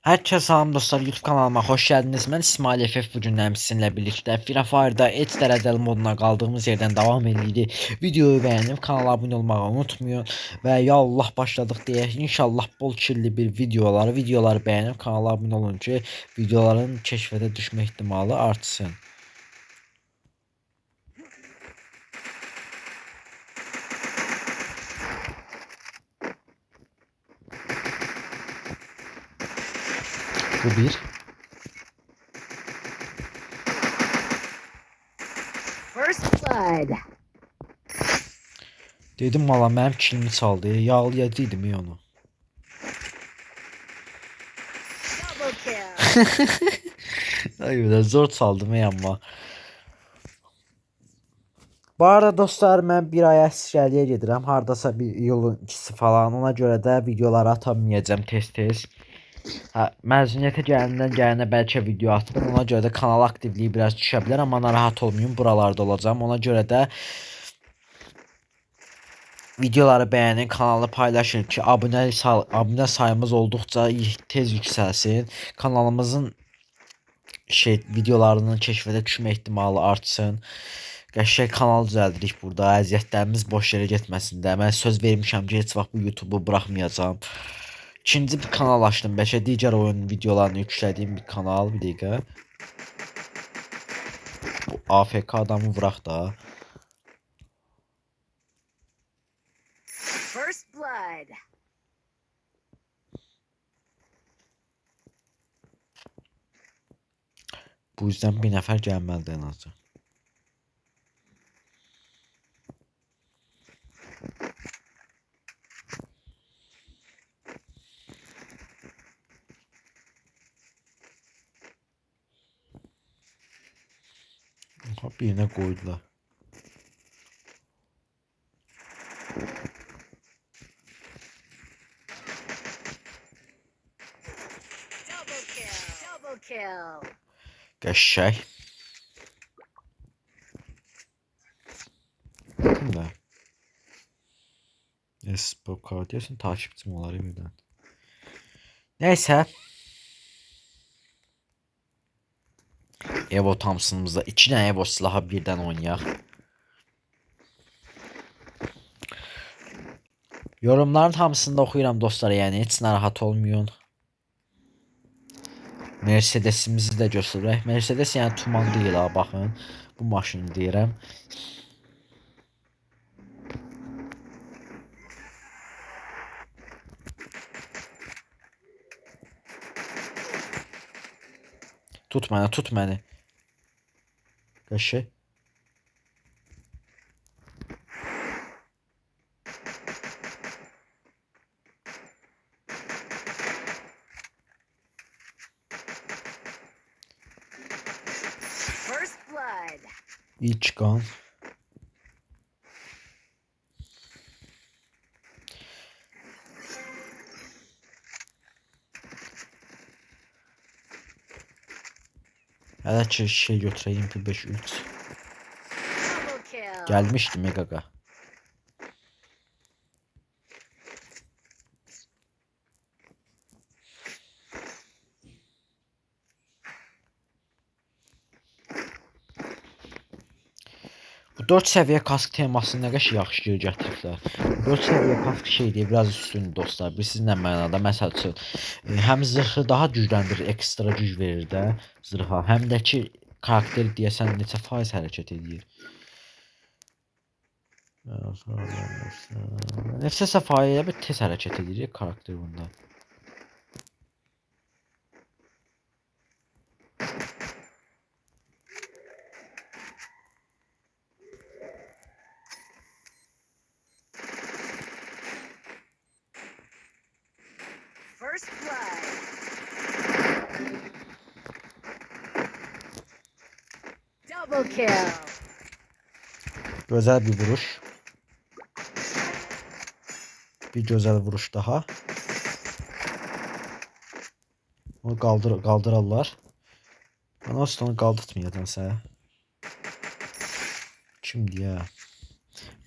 Herkese salam dostlar, YouTube kanalıma hoş geldiniz. Ben İsmail FF, bugünden sizinle birlikte Free Fire'da et dereceli moduna kaldığımız yerden devam ediyoruz. Videoyu beğenip kanala abone olmayı unutmayın. Ve ya Allah başladık diye inşallah bol kirli bir videoları beğenip kanala abone olun ki videoların keşfete düşme ihtimali artsın. Bu bir. First blood. Dedim valla benim kilimi çaldı. Yağlayacıydım ya onu. Double kill. Ay öyle zor çaldım ya ama. Bu arada dostlar, mən bir ay əsgərliyə gedirəm. Hardasa bir yolun ikisi falan. Ona görə də videoları atamayacağım tez-tez. Məzuniyyətə gələnə bəlkə video atıram. Ona görə də kanal aktivliyi biraz düşə bilər, amma narahat olmayın, buralarda olacağım. Ona görə də videoları bəyənin, kanalı paylaşın ki, abunə sayımız olduqca tez yüksəlsin. Kanalımızın videolarının keşfete düşmə ehtimalı artsın. Qəşəng kanal düzəldirik burada. Əziyyətlərimiz boş yerə getməsin də. Mən söz vermişəm ki, heç vaxt bu YouTube'u buraxmayacağam. İkinci bir kanal açdım. Bəlkə digər oyun videolarını yüklədiyim bir kanal. Bir dəqiqə. Bu AFK adamı vuraq da. First blood. Bu yüzden bir nəfər gəlməlidir ən azı. Birine koydular. Double kill. Double kill. Qəşəng. Kimlər? Espoka diyorsun, takipçim olar birdən. Neyse. Evo Thompson'ımızda 2 tane Evo silahı birden oynayaq. Yorumların hamısını da oxuyuram dostlar, yəni heç narahat olmayın. Mercedesimizi də göstərək. Mercedes yəni tuman deyil ha, baxın. Bu maşını deyirəm. Tut məni, tut məni. Qəşəng. First blood. İlk qan. Hələ ki şey götürəyim, MP5 3. Double kill. Gəlmişdi Megaga. Bu 4 seviye kask temasını nə qəşəng yaxşı gətiriblər. 4 seviye kask şeydir, biraz üstündür dostlar. Bir sizin nə mənada, məsəl üçün həm zırhı daha gücləndirir, ekstra güc verir də zırha. Həm də ki karakter deyəsən neçə faiz hərəkət edir. Neçə səfayəyə bir tez hərəkət edir karakter bunda. First blood. Double kill. Gözəl bir vuruş. Bir gözəl vuruş daha. Onu qaldırarlar. Ben asla onu qaldırtmayacağım sənə. Kimdir ya?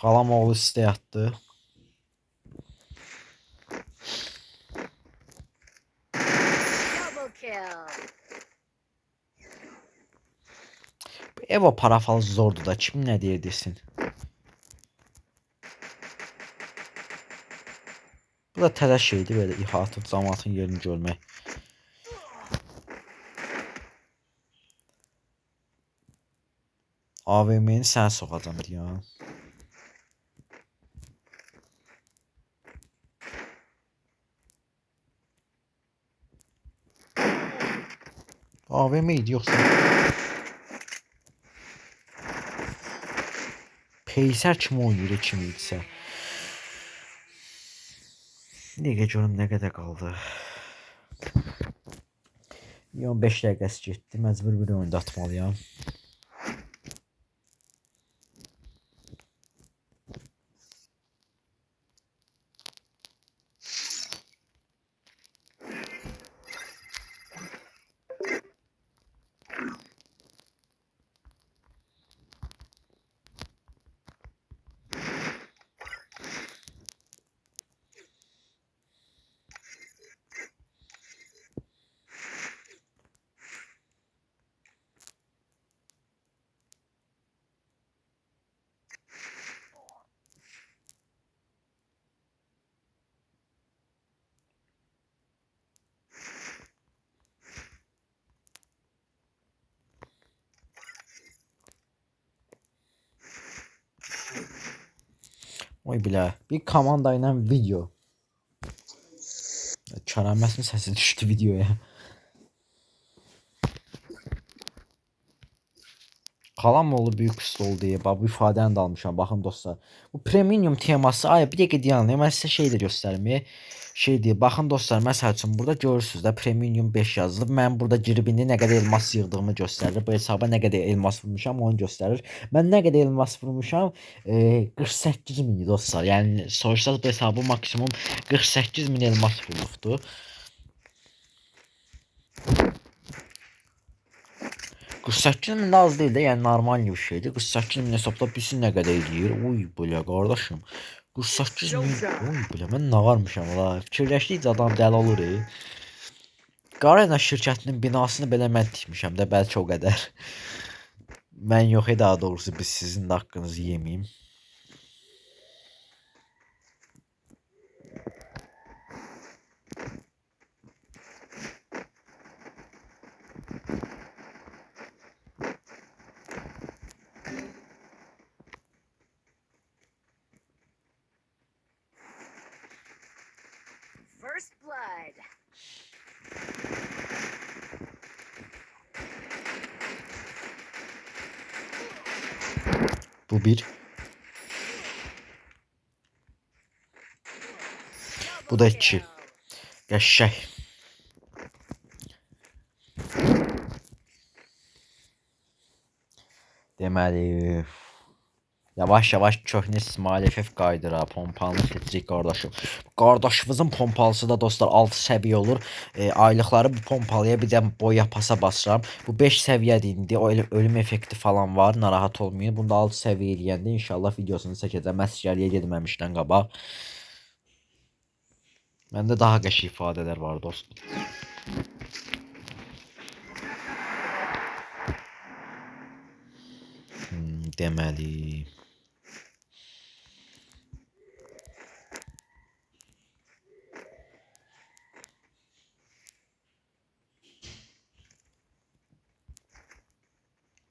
Qalamoğlu istə yatdı. kill. Evo parafalı zordur da kim nə deyir desin. Bu da təzə şeydir belə ihatı cəmaatın yerini görmək. AVM'ni sən soxacam deyən. AVM idi yoxsa? Peyser kim oynayır kim idisə? Dəqiqə görüm nə qədər qaldı. 15 dəqiqəsi getdi. Məcbur bir oyunda atmalıyam. Oy bilə. Bir komanda ilə video. Kəramətin səsi düşdü videoya. Kalamoğlu büyük stol diye bu ifadəni də almışam. Baxın dostlar. Bu premium teması ay bir dəqiqə dayanın. Mən sizə şey də göstərməyə şey deyir. Baxın dostlar, məsəl üçün burada görürsüz də premium 5 yazılıb. Mən burada girib indi nə qədər elmas yığdığımı göstərir. Bu hesaba nə qədər elmas vurmuşam onu göstərir. Mən nə qədər elmas vurmuşam 48 min dostlar. Yəni soruşsanız bu hesabı maksimum 48 min elmas vurubdu. 48 min az değil de yani normal bir şeydi. 48 min hesapla bilsin ne kadar eləyir. Uy belə qardaşım. 48 min. Uy belə mən nə varmışam la. Fikirləşdikcə adam dəli olur. Qarena şirkətinin binasını belə mən tikmişəm də bəlkə o qədər. Mən yox daha doğrusu biz sizin də haqqınızı yeməyim. First blood. Bu bir. Bu da iki. Qəşəng. Deməli yavaş yavaş köhnə İsmail FF qayıdır ha, pompalını seçirik qardaşım. Qardaşımızın pompalısı da dostlar 6 səviyyə olur. Aylıqları bu pompalıya bir də boya pasa basıram. Bu 5 səviyyədir indi. O ölüm effekti falan var. Narahat olmayın. Bunda 6 səviyyə eləyəndə inşallah videosunu çəkəcəm. Məscəliyə getməmişdən qabaq. Məndə daha qəşəng ifadələr var dostum. Deməli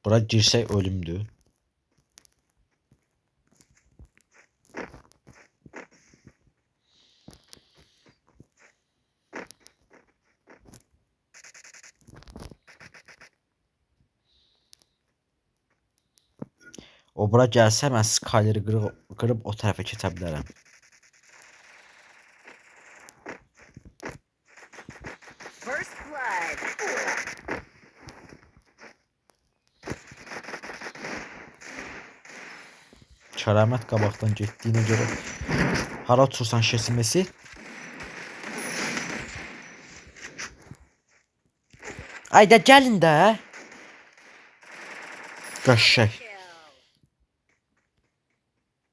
bura girsək ölümdür. O bura gəlsə mən skaleri qırıb o tərəfə keçə bilərəm. First blood. Kəramət qabaqdan getdiyinə görə hara uçursan şesimesi. Ayda gəlin də. Qəşəng.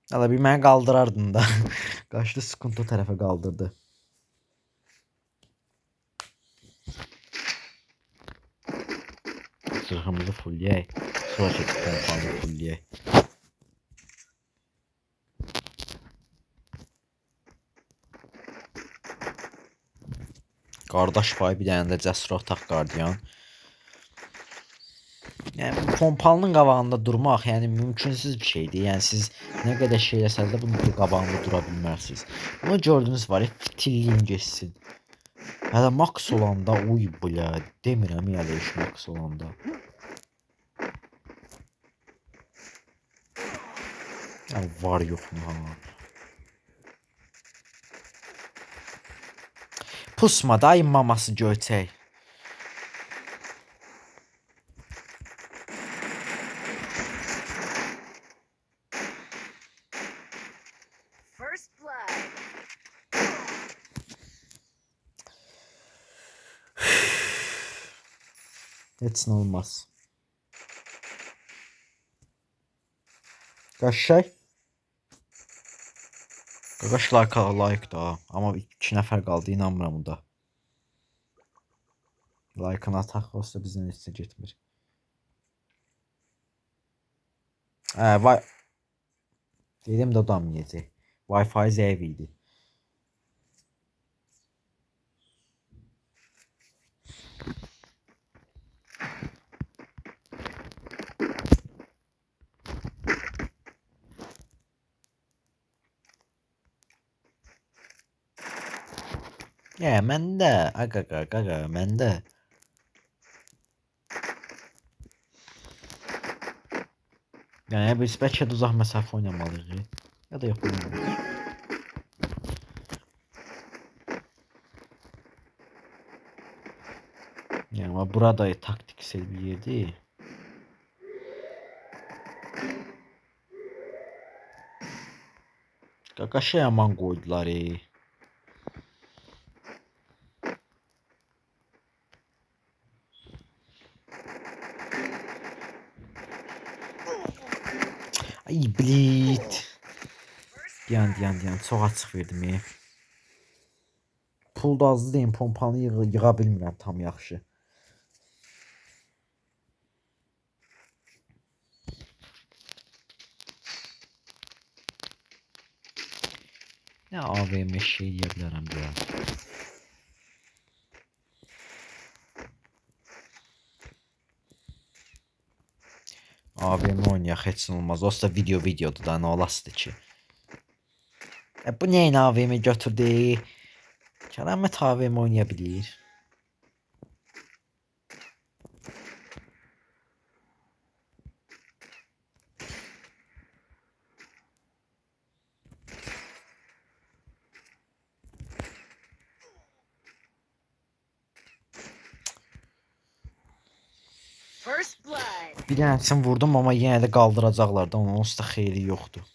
Hala bir məni qaldırardın da. Qaçdı sıkıntı tərəfə qaldırdı. zırhımızı fullləyək. Sonra keçib pompanı fullləyək. Qardaş payı bir dənə də cəsur otaq qardiyan. Yəni pompalının qabağında durmaq, yəni mümkünsüz bir şeydir. Yəni siz nə qədər şey eləsəz də bunun qabağında dura bilmərsiniz. Bunu gördünüz var, fitilliyin geçsin. Hələ max olanda uy bля, demirəm ya iş max olanda. Ya var yox mu ha? Pusma da maması göyçək. First blood. Heç nə olmaz. Qaşay. Qaqaş like da. Amma 2 nəfər qaldı, inanmıram da. Like-ını ataq olsa bizdən heç nə getmir. Vay. Dedim də udanmayacaq. Wi-Fi zəif idi. Məndə. Qaqa, məndə. Yəni biz bəlkə də uzaq məsafə oynamalıyıq. Ya da yox oynamalıyıq. Yəni amma burada taktiksel bir yerdir. Qaqaşa yaman qoydular. Ay blit. Diyan. Çox açıq verdim. Pul da azdı deyim, pompanı yığa bilmirəm tam yaxşı. Nə AVM şey deyə bilərəm deyə. AVM oynayaq, heç nə olmaz. Olsa videodur da, nə olasıdır ki. Bu neyin AVM götürdü? Kərəmət AVM oynaya bilir. First blood. Bir dənəsini vurdum, amma yenə də qaldıracaqlar da, onun onsuz da xeyri yoxdur.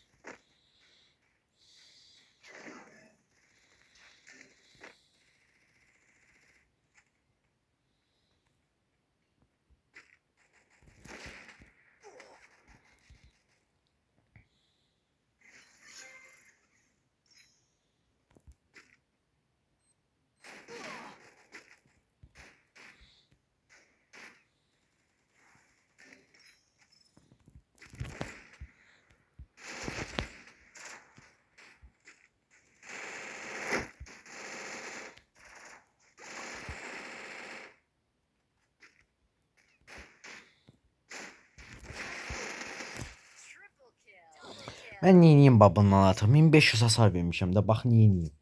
Mən neyiniyim babından artıq? 1500 hasar vermişəm də, bax neyiniyim.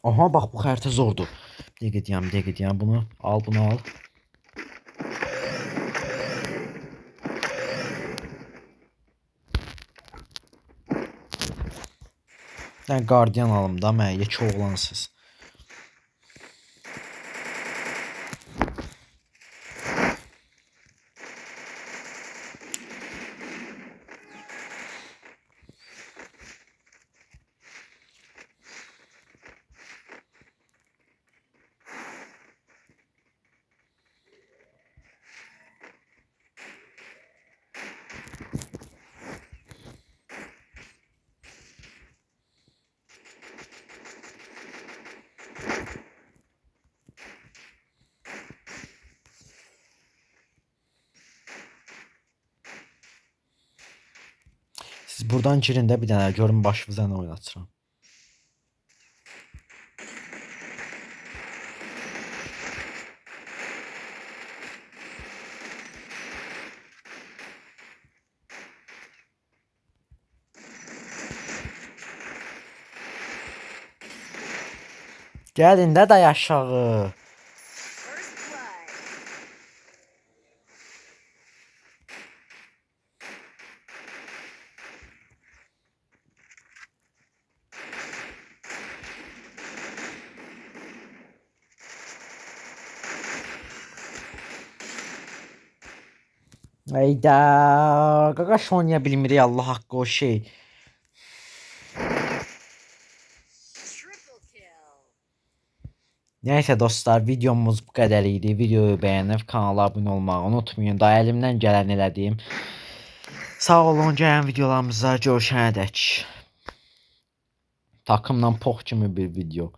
Aha, bax bu xəritə zordur. Dəqiq deyəm, bunu al, bunu al. Yəni qardiyan alım da, mən yekə oğlansız. Siz buradan girin də bir dənə görün başınıza nə oynatıram. Gəlin də day aşağı. First blood. Ayda qaqaş oynaya bilmirik Allah haqqı o şey. Triple kill. Neyse dostlar videomuz bu kadar idi. Videoyu beğenip kanala abone olmayı unutmayın. Daha elimden gelen elədiyim. Sağ olun gələn videolarımıza görüşənədək. Takımla pox kimi bir video.